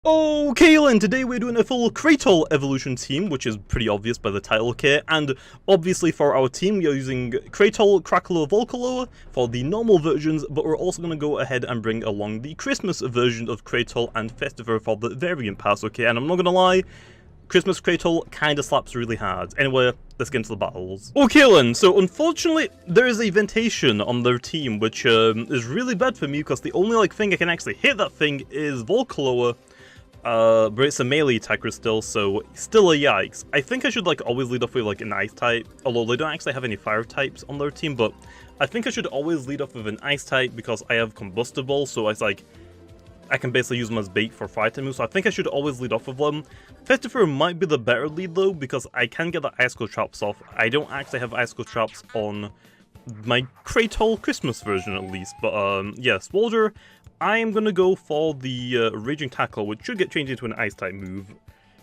Okay, Lynn, today we're doing a full CRAYTAL evolution team, which is pretty obvious by the title here, and obviously for our team we are using CRAYTAL, CRAYTAL, VOLCALO for the normal versions, but we're also going to go ahead and bring along the Christmas version of CRAYTAL and Festival for the variant pass, okay? And I'm not going to lie, Christmas CRAYTAL kinda slaps really hard. Anyway, let's get into the battles. Okay then, so unfortunately, there is a ventation on their team, which is really bad for me, because the only thing I can actually hit that thing is Volcaloa. But it's a melee attacker still, so still a yikes. I think I should always lead off with an ice type, although they don't actually have any fire types on their team, but I think I should always lead off with an ice type because I have combustible, so it's I can basically use them as bait for fire type moves, so I think I should always lead off with them. Festifer might be the better lead though, because I can get the icicle traps off. I don't actually have icicle traps on my CRAYTAL Christmas version at least, but yeah, Swolder, I am gonna go for the Raging Tackle, which should get changed into an ice type move,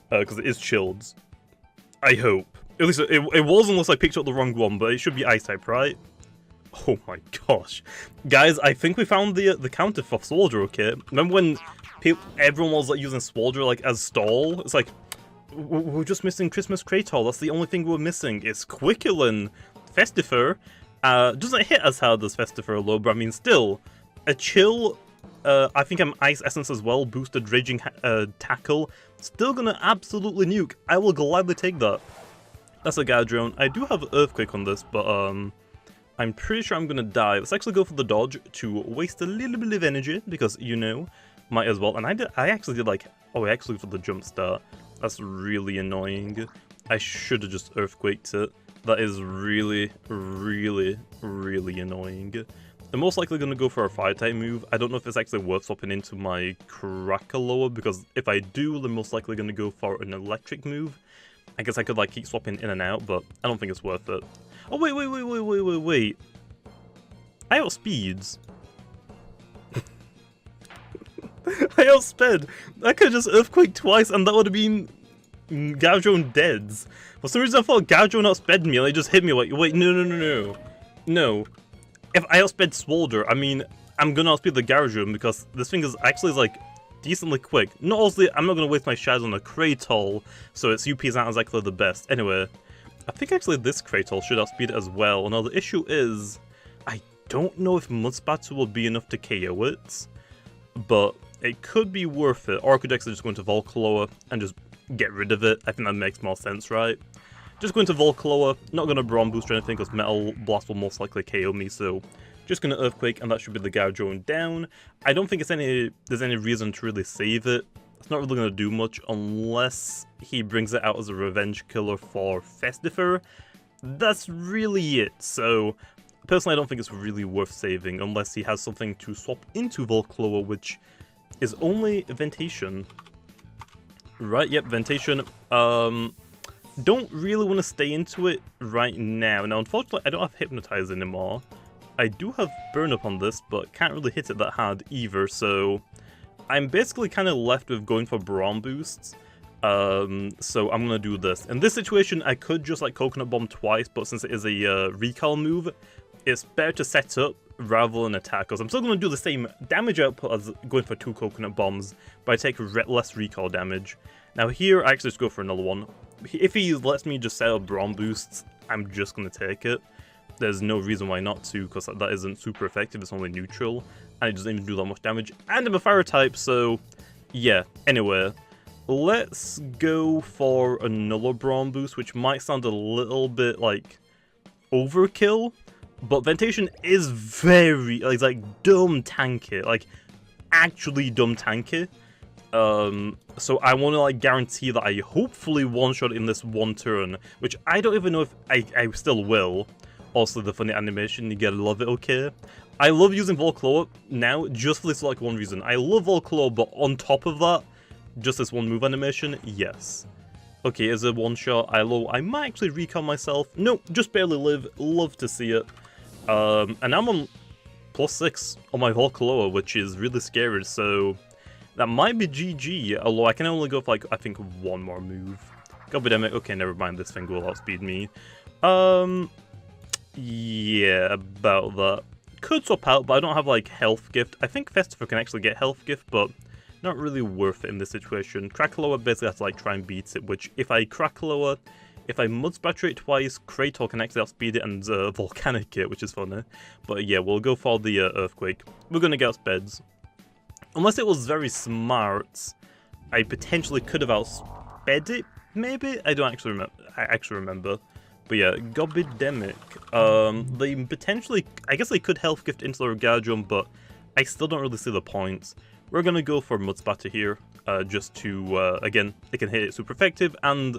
because it is chilled. I hope. At least it was, unless I picked up the wrong one, but it should be ice type, right? Oh my gosh. Guys, I think we found the counter for Swolder, okay? Remember when everyone was using Swolder as stall? It's we're just missing Christmas CRAYTAL, that's the only thing we're missing. It's Quicklin. Festifer doesn't hit as hard as Festifer low, but I mean still, a chill, I think I'm Ice Essence as well, boosted Raging Tackle, still gonna absolutely nuke. I will gladly take that. That's a Gadrone. I do have Earthquake on this, but I'm pretty sure I'm gonna die. Let's actually go for the dodge to waste a little bit of energy, because, you know, might as well. And I actually did oh, actually for the jump start. That's really annoying. I should have just Earthquaked it. That is really, really, really annoying. I'm most likely going to go for a fire type move. I don't know if it's actually worth swapping into my Krakaloa, because if I do, I'm most likely going to go for an electric move. I guess I could keep swapping in and out, but I don't think it's worth it. Oh wait. I outspeeds. I outsped. I could just Earthquake twice and that would have been Gadrone deads. For some reason I thought Gadrone outsped me and they just hit me wait, no. If I outsped Swolder, I mean, I'm gonna outspeed the Gadrone because this thing is actually decently quick. Not honestly, I'm not gonna waste my shadows on a CRAYTAL, so its UP is not exactly the best. Anyway, I think actually this CRAYTAL should outspeed it as well. Now the issue is, I don't know if Mudspatter will be enough to KO it, but it could be worth it. Or I could actually just go into Volcaloa and just get rid of it. I think that makes more sense, right? Just going to Volcaloa, not going to Brawn Boost or anything because Metal Blast will most likely KO me, so just going to Earthquake and that should be the Gadrone down. I don't think there's any reason to really save it. It's not really going to do much unless he brings it out as a revenge killer for Festifer. That's really it, so personally I don't think it's really worth saving unless he has something to swap into Volcaloa, which is only Ventation. Right, yep, Ventation. Don't really want to stay into it right now. Now, unfortunately, I don't have Hypnotize anymore. I do have Burn Up on this, but can't really hit it that hard either, so I'm basically kind of left with going for Brawn Boosts. So I'm going to do this. In this situation, I could just Coconut Bomb twice, but since it is a recall move, it's better to set up rather than attack, because I'm still going to do the same damage output as going for 2 Coconut Bombs, but I take less recall damage. Now here, I actually just go for another one. If he lets me just set up Brawn Boosts, I'm just going to take it. There's no reason why not to, because that isn't super effective, it's only neutral, and it doesn't even do that much damage, and I'm a fire type, so yeah. Anyway, let's go for another Brawn Boost, which might sound a little bit overkill, but Ventation is very, dumb tanky, actually dumb tanky. So I want to guarantee that I hopefully one-shot in this one turn, which I don't even know if I still will. Also, the funny animation, you gotta love it, okay? I love using Volcaloa now, just for this one reason. I love Volcaloa, but on top of that, just this one move animation, yes. Okay, is it one-shot? I might actually recall myself. Nope, just barely live. Love to see it. And I'm on +6 on my Volcaloa, which is really scary, so that might be GG, although I can only go for, I think, one more move. God damn it. Okay, never mind, this thing will outspeed me. Yeah, about that. Could swap out, but I don't have, health gift. I think Festival can actually get health gift, but not really worth it in this situation. Crackaloa basically has to like try and beat it, which if I Crackaloa, if I Mud Splatter it twice, CRAYTAL can actually outspeed it and Volcanic it, which is funny. But yeah, we'll go for the Earthquake. We're gonna get outspeds. Unless it was very smart, I potentially could have outsped it, maybe? I don't actually remember. I actually remember. But yeah, Gobidemic. They potentially, I guess they could Health Gift into the Gardevoir, but I still don't really see the points. We're gonna go for Mud Splatter here, just to, again, it can hit it super effective and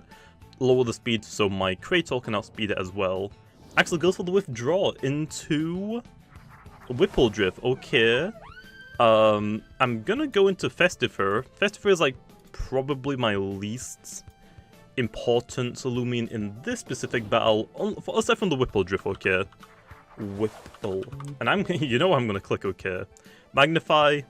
lower the speed so my CRAYTAL can outspeed it as well. Actually goes for the Withdraw into Whippledrift, okay. I'm gonna go into Festifer. Festifer is like probably my least important Loomian in this specific battle, aside from the Whippledrift, okay. Whipple. And I'm, you know I'm gonna click okay. Magnify.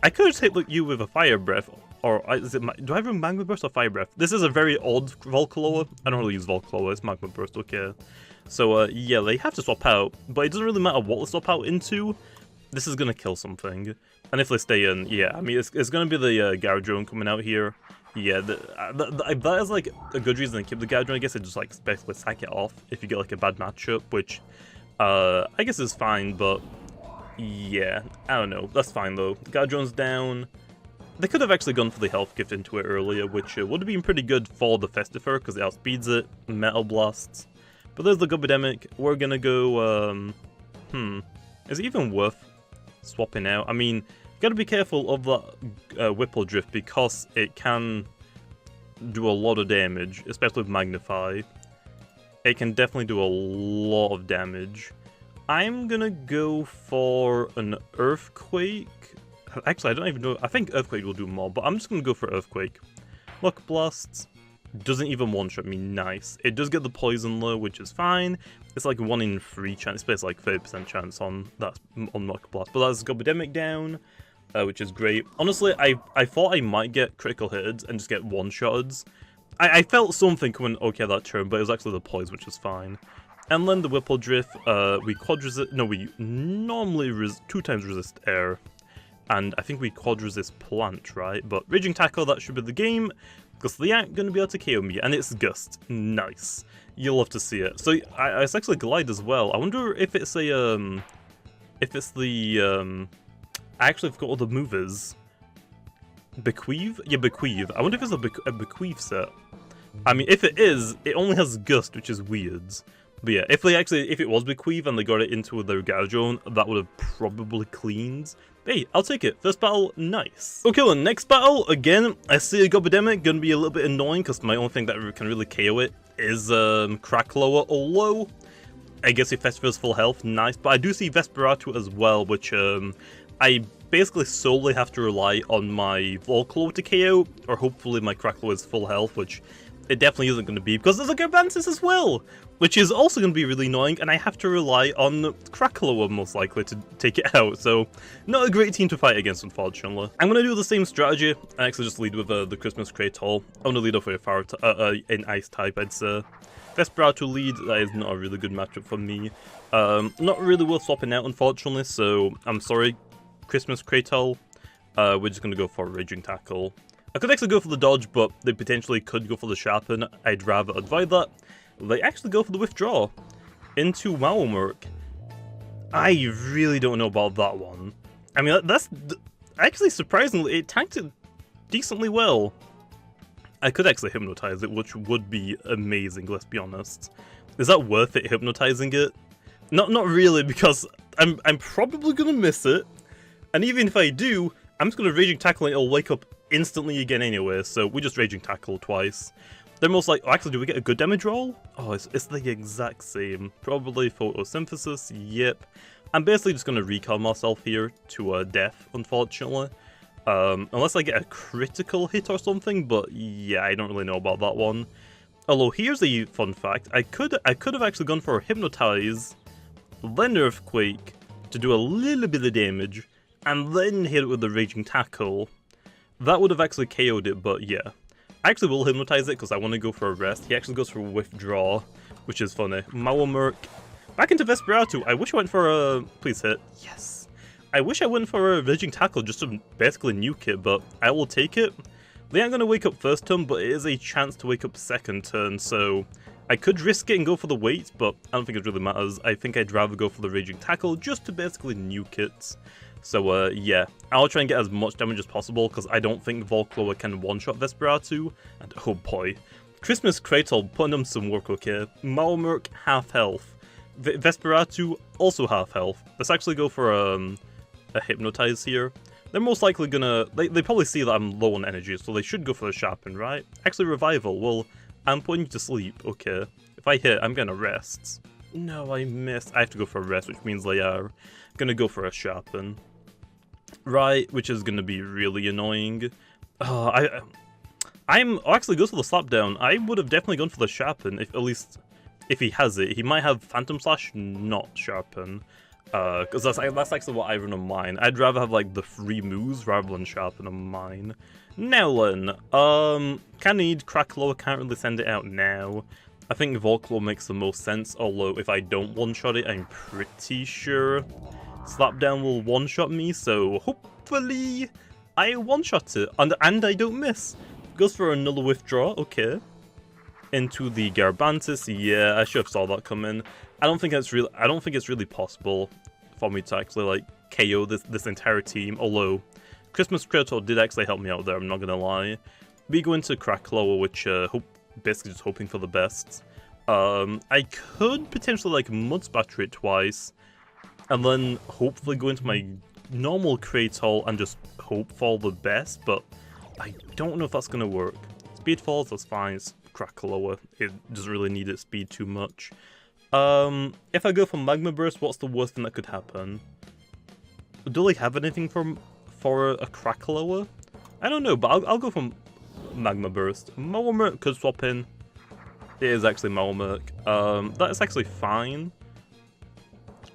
I could just hit you with a Fire Breath, or is it, do I have a Magma Burst or Fire Breath? This is a very odd Volcaloa. I don't really use Volcaloa, it's Magma Burst, okay. So yeah, they have to swap out, but it doesn't really matter what they swap out into. This is gonna kill something. And if they stay in, yeah, I mean, it's gonna be the Gardevoir coming out here. Yeah, that is like a good reason to keep the Gardevoir. I guess it just like basically sack it off if you get like a bad matchup, which I guess is fine, but yeah, I don't know. That's fine though. Gardevoir's down. They could have actually gone for the Health Gift into it earlier, which would have been pretty good for the Festifer because it outspeeds it, Metal Blasts. But there's the Gobidemic. We're gonna go, is it even worth swapping out? I mean, you gotta be careful of that Whippledrift because it can do a lot of damage, especially with Magnify. It can definitely do a lot of damage. I'm gonna go for an Earthquake. Actually, I don't even know. I think Earthquake will do more, but I'm just gonna go for Earthquake. Luck Blast doesn't even one-shot me, nice. It does get the Poison though, which is fine. It's like 1 in 3 chance, it's basically like 30% chance on that on Luck Blast. But that's Gobidemic down, which is great. Honestly, I thought I might get critical hits and just get one-shots. I felt something coming okay that turn, but it was actually the Poise, which is fine. And then the Whippledrift, we quad-resist, no, we normally 2 times resist air. And I think we quad-resist plant, right? But Raging Tackle, that should be the game, because they aren't going to be able to KO me, and it's Gust. Nice. You'll love to see it. So, it's actually Glide as well. I wonder if it's a, if it's the, I actually forgot what the move is. Bequeath? Yeah, Bequeath. I wonder if it's a Bequeath set. I mean, if it is, it only has Gust, which is weird. But yeah, if it was Bequeath and they got it into their Gardevoir, that would have probably cleaned. Hey, I'll take it. First battle, nice. Okay, well, next battle, again, I see a Gobidemic, gonna be a little bit annoying, because my only thing that can really KO it is Crackaloa, although I guess if Festival's full health, nice. But I do see Vesperatu as well, which I basically solely have to rely on my Volcaloa to KO, or hopefully my Crackaloa is full health, which it definitely isn't going to be, because there's a Garbansis as well, which is also going to be really annoying, and I have to rely on Crackaloa most likely to take it out, so not a great team to fight against, unfortunately. I'm going to do the same strategy, and actually just lead with the Christmas CRAYTAL. I'm going to lead off with an Ice type, I'd say. Vesperatu lead, that is not a really good matchup for me. Not really worth swapping out, unfortunately, so I'm sorry, Christmas CRAYTAL. We're just going to go for Raging Tackle. I could actually go for the dodge, but they potentially could go for the sharpen. I'd rather avoid that. They actually go for the withdraw into Mawamurk. I really don't know about that one. I mean, that's actually surprisingly, it tanked it decently well. I could actually hypnotize it, which would be amazing, let's be honest. Is that worth it, hypnotizing it? Not really, because I'm probably gonna miss it. And even if I do, I'm just gonna Raging Tackle and it'll wake up instantly again anyway, so we just Raging Tackle twice. They're most like, oh, actually, do we get a good damage roll? Oh, it's the exact same. Probably Photosynthesis, yep. I'm basically just going to recall myself here to death, unfortunately. Unless I get a critical hit or something, but yeah, I don't really know about that one. Although, here's a fun fact. I could have actually gone for a Hypnotize, then Earthquake, to do a little bit of damage, and then hit it with the Raging Tackle. That would have actually KO'd it, but yeah. I actually will Hypnotize it because I want to go for a rest. He actually goes for a Withdraw, which is funny. Mawamurk. Back into Vesperatu. I wish I went for a... Please hit. Yes. I wish I went for a Raging Tackle just to basically nuke it, but I will take it. They aren't going to wake up first turn, but it is a chance to wake up second turn, so I could risk it and go for the wait, but I don't think it really matters. I think I'd rather go for the Raging Tackle just to basically nuke it. So yeah, I'll try and get as much damage as possible, because I don't think Volcloa can one-shot Vesperatu, and oh boy. Christmas CRAYTAL putting on some work, okay. Malmerk, half health. Vesperatu, also half health. Let's actually go for a Hypnotize here. They're most likely gonna... They probably see that I'm low on energy, so they should go for the Sharpen, right? Actually, Revival. Well, I'm putting you to sleep, okay. If I hit, I'm gonna rest. No, I missed. I have to go for a rest, which means they are gonna go for a Sharpen. Right, which is gonna be really annoying. I'm actually goes for the Slapdown. I would have definitely gone for the Sharpen, if at least if he has it. He might have Phantom Slash, not Sharpen. Because that's actually what I run on mine. I'd rather have like the free moves rather than Sharpen on mine. Now then, can need Cracklow, can't really send it out now. I think Volclaw makes the most sense, although if I don't one-shot it, I'm pretty sure Slapdown will one-shot me, so hopefully I one-shot it, and I don't miss. Goes for another withdraw, okay. Into the Garbantis, yeah, I should have saw that come in. I don't think it's really possible for me to actually like KO this entire team, although Christmas CRAYTAL did actually help me out there, I'm not gonna lie. We go into Cracklow, which basically just hoping for the best. I could potentially like Mud Spatter it twice, and then hopefully go into my normal CRAYTAL and just hope for the best, but I don't know if that's gonna work. Speed falls, that's fine, it's Cracklow, it doesn't really need its speed too much. If I go for Magma Burst, what's the worst thing that could happen? Do they have anything for a Cracklow? I don't know, but I'll go for Magma Burst. Malmerk could swap in. It is actually Malmerk. That is actually fine.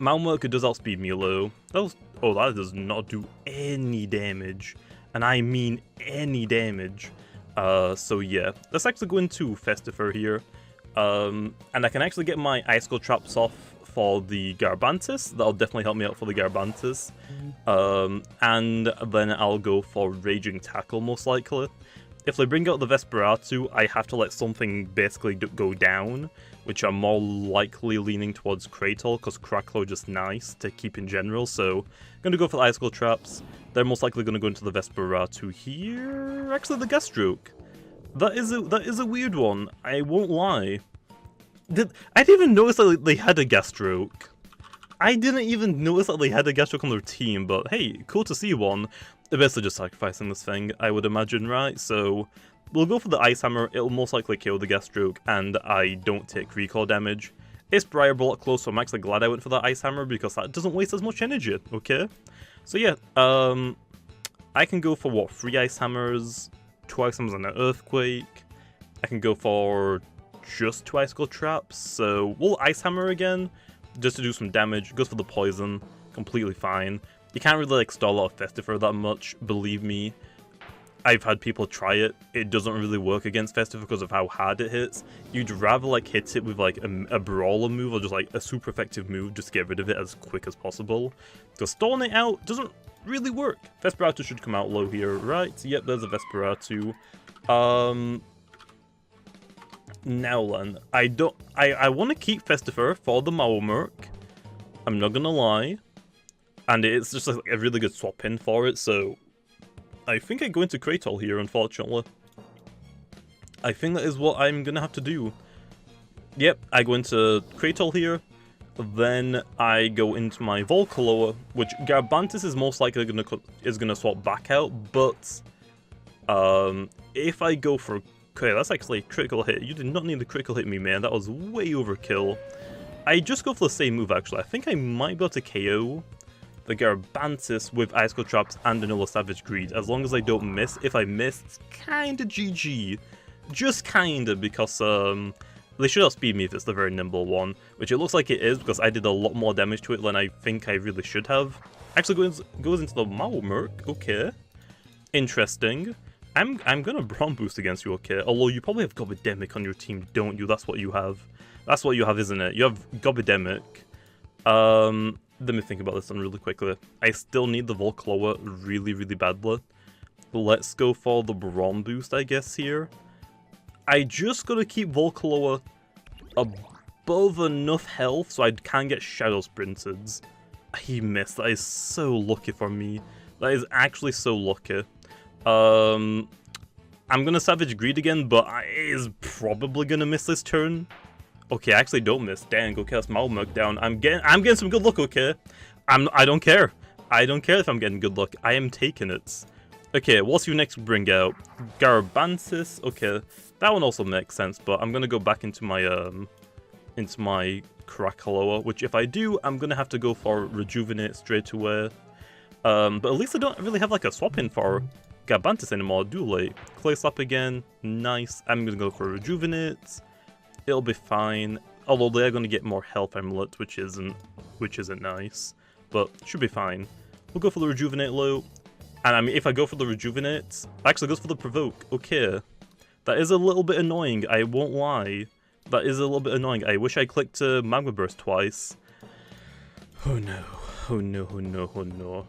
Malmerk does outspeed Milo. That does not do any damage. And I mean any damage. So yeah, let's actually go into Festifer here. And I can actually get my Icicle Traps off for the Garbantis. That'll definitely help me out for the Garbantis. And then I'll go for Raging Tackle most likely. If they bring out the Vesperatu, I have to let something basically go down, which I'm more likely leaning towards CRAYTAL, because Cracklow just nice to keep in general, so I'm going to go for the Icicle Traps. They're most likely going to go into the Vesperatu here. Actually, the Gastroke. That is a weird one, I won't lie. I didn't even notice that they had a Gastroke. I didn't even notice that they had a Gastroke on their team, but hey, cool to see one. They're basically just sacrificing this thing, I would imagine, right? So we'll go for the Ice Hammer, it'll most likely kill the Gastroke, and I don't take recall damage. It's Briar Bullet close, so I'm actually glad I went for that Ice Hammer, because that doesn't waste as much energy, okay? So yeah, I can go for what, 3 Ice Hammers, 2 Ice Hammers and an Earthquake. I can go for just 2 Icicle Traps, so we'll Ice Hammer again, just to do some damage. Goes for the Poison, completely fine. You can't really like stall out Festifer that much, believe me. I've had people try it, it doesn't really work against Festifer because of how hard it hits. You'd rather like hit it with like a brawler move or just like a super effective move just to get rid of it as quick as possible. Because stalling it out doesn't really work. Vesperatu should come out low here, right? Yep, there's a Vesperatu. Now then, I want to keep Festifer for the Malmerk. I'm not gonna lie. And it's just like a really good swap in for it, so I think I go into CRAYTAL here, unfortunately. I think that is what I'm gonna have to do. Yep, I go into CRAYTAL here, then I go into my Volcaloa, which Garbantis is most likely gonna swap back out, but if I go for... Okay, that's actually a critical hit. You did not need the critical hit me, man. That was way overkill. I just go for the same move, actually. I think I might be able to KO the Garbantis with Icicle Traps and Vanilla Savage Greed, as long as I don't miss. If I miss, it's kinda GG. Just kinda, because they should outspeed me if it's the very nimble one, which it looks like it is, because I did a lot more damage to it than I think I really should have. Actually goes into the Malmerk, okay. Interesting. I'm gonna Brawn Boost against you, okay, although you probably have Gobidemic on your team, don't you? That's what you have. That's what you have, isn't it? You have Gobidemic. let me think about this one really quickly. I still need the Volcloa really, really badly. Let's go for the Brawn boost, I guess, here. I just gotta keep Volcloa above enough health so I can get Shadow Sprinted. He missed. That is so lucky for me. That is actually so lucky. I'm gonna Savage Greed again, but I is probably gonna miss this turn. Okay, I actually don't miss. Dang, okay, that's Malmurk down. I'm getting some good luck, okay? I don't care. I don't care if I'm getting good luck. I am taking it. Okay, what's your next bring out? Garabantis. Okay, that one also makes sense, but I'm gonna go back into my Cracaloa, which if I do, I'm gonna have to go for Rejuvenate straight away. But at least I don't really have like a swap in for Garabantis anymore, do I? Clay Slap again, nice. I'm gonna go for Rejuvenate. It'll be fine. Although they're gonna get more health amulet, which isn't nice, but should be fine. We'll go for the Rejuvenate low. And I mean, if I go for the Rejuvenate, actually goes for the Provoke. Okay, that is a little bit annoying. I won't lie. That is a little bit annoying. I wish I clicked Magma Burst twice. Oh no! Oh no! Oh no! Oh no!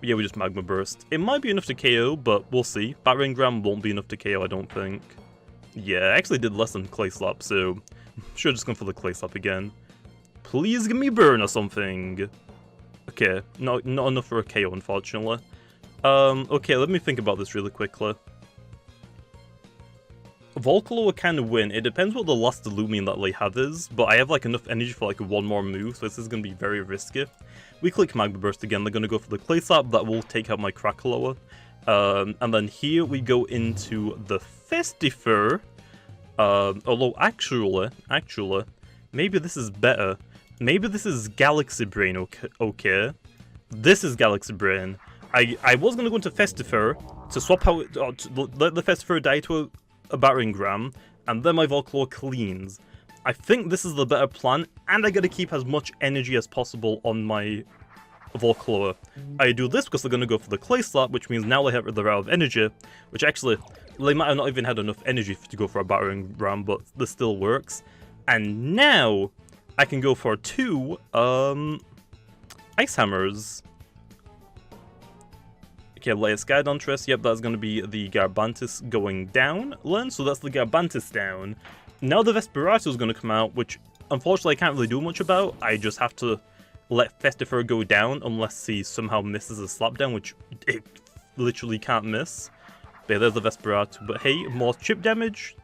Yeah, we just Magma Burst. It might be enough to KO, but we'll see. Battering Ram won't be enough to KO, I don't think. Yeah, I actually did less than Clay Slap, so I'm sure just going for the Clay Slap again. Please give me Burn or something. Okay, not enough for a KO, unfortunately. Okay, let me think about this really quickly. Volcaloa can win. It depends what the last Loomian that they have is, but I have like enough energy for like one more move, so this is going to be very risky. We click Magma Burst again. They're going to go for the Clay Slap. That will take out my Cracaloa. And then here we go into the Festifer. Although actually, maybe this is better. Maybe this is Galaxy Brain, okay? This is Galaxy Brain. I was going to go into Festifer to swap out, to let the Festifer die to a Battering Ram, and then my Volclaw cleans. I think this is the better plan, and I gotta keep as much energy as possible on my Volclaw. I do this because they're gonna go for the Clay Slap, which means now they're out of energy, which actually, they might have not even had enough energy to go for a Battering Ram, but this still works. And now, I can go for two, Ice Hammers. Okay, Leia Skydontress, yep, that's going to be the Garabantis going down. So that's the Garabantis down. Now the Vesperado is going to come out, which unfortunately I can't really do much about. I just have to let Festifer go down unless he somehow misses a slapdown, which it literally can't miss. But yeah, there's the Vesperado, but hey, more chip damage.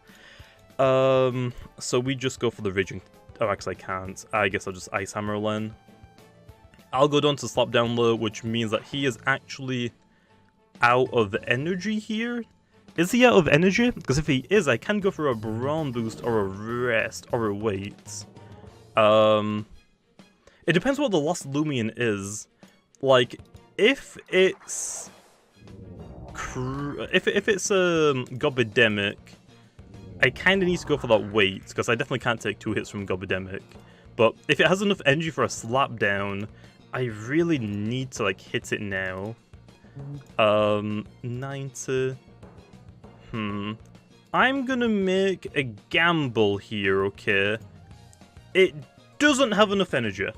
So we just go for the Raging. Oh, actually I can't. I guess I'll just Ice Hammer Len. I'll go down to Slapdown low, which means that he is actually out of energy here. Is he out of energy? Because if he is, I can go for a Brawn boost or a Rest or a Wait. It depends what the last Loomian is. Like, if it's Gobidemic, I kind of need to go for that Wait, because I definitely can't take 2 hits from Gobidemic. But if it has enough energy for a Slapdown, I really need to like hit it now. 90. I'm gonna make a gamble here, okay? It doesn't have enough energy.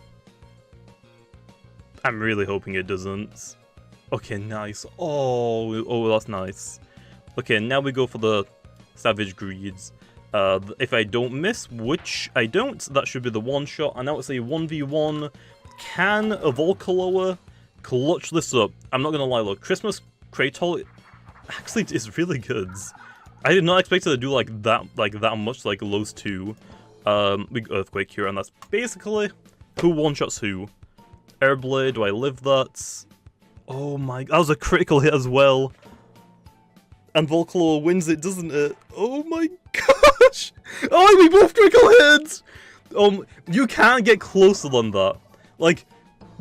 I'm really hoping it doesn't. Okay, nice. Oh, that's nice. Okay, now we go for the Savage Greeds. If I don't miss, which I don't, that should be the one shot. And now it's a 1v1. Can a Volcaloa clutch this up? I'm not gonna lie, look, Christmas CRAYTAL actually is really good. I did not expect it to do like that much, like Lowe's 2. Big Earthquake here, and that's basically who one-shots who. Airblade, do I live that? Oh my, that was a critical hit as well. And Volclaw wins it, doesn't it? Oh my gosh! Oh, we both critical hits! You can't get closer than that. Like,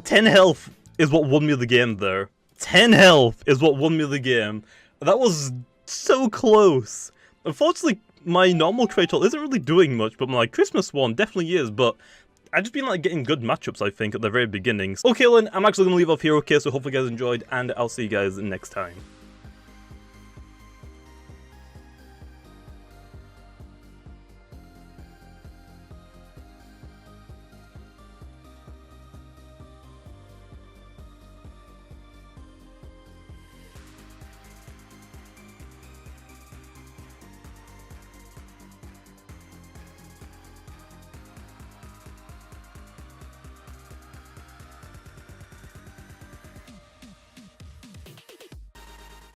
10 health is what won me the game there. 10 health is what won me the game. That was so close. Unfortunately, my normal CRAYTAL isn't really doing much, but my Christmas one definitely is, but I've just been like getting good matchups, I think, at the very beginnings. Okay, Lynn, I'm actually going to leave off here, okay, so hopefully you guys enjoyed, and I'll see you guys next time.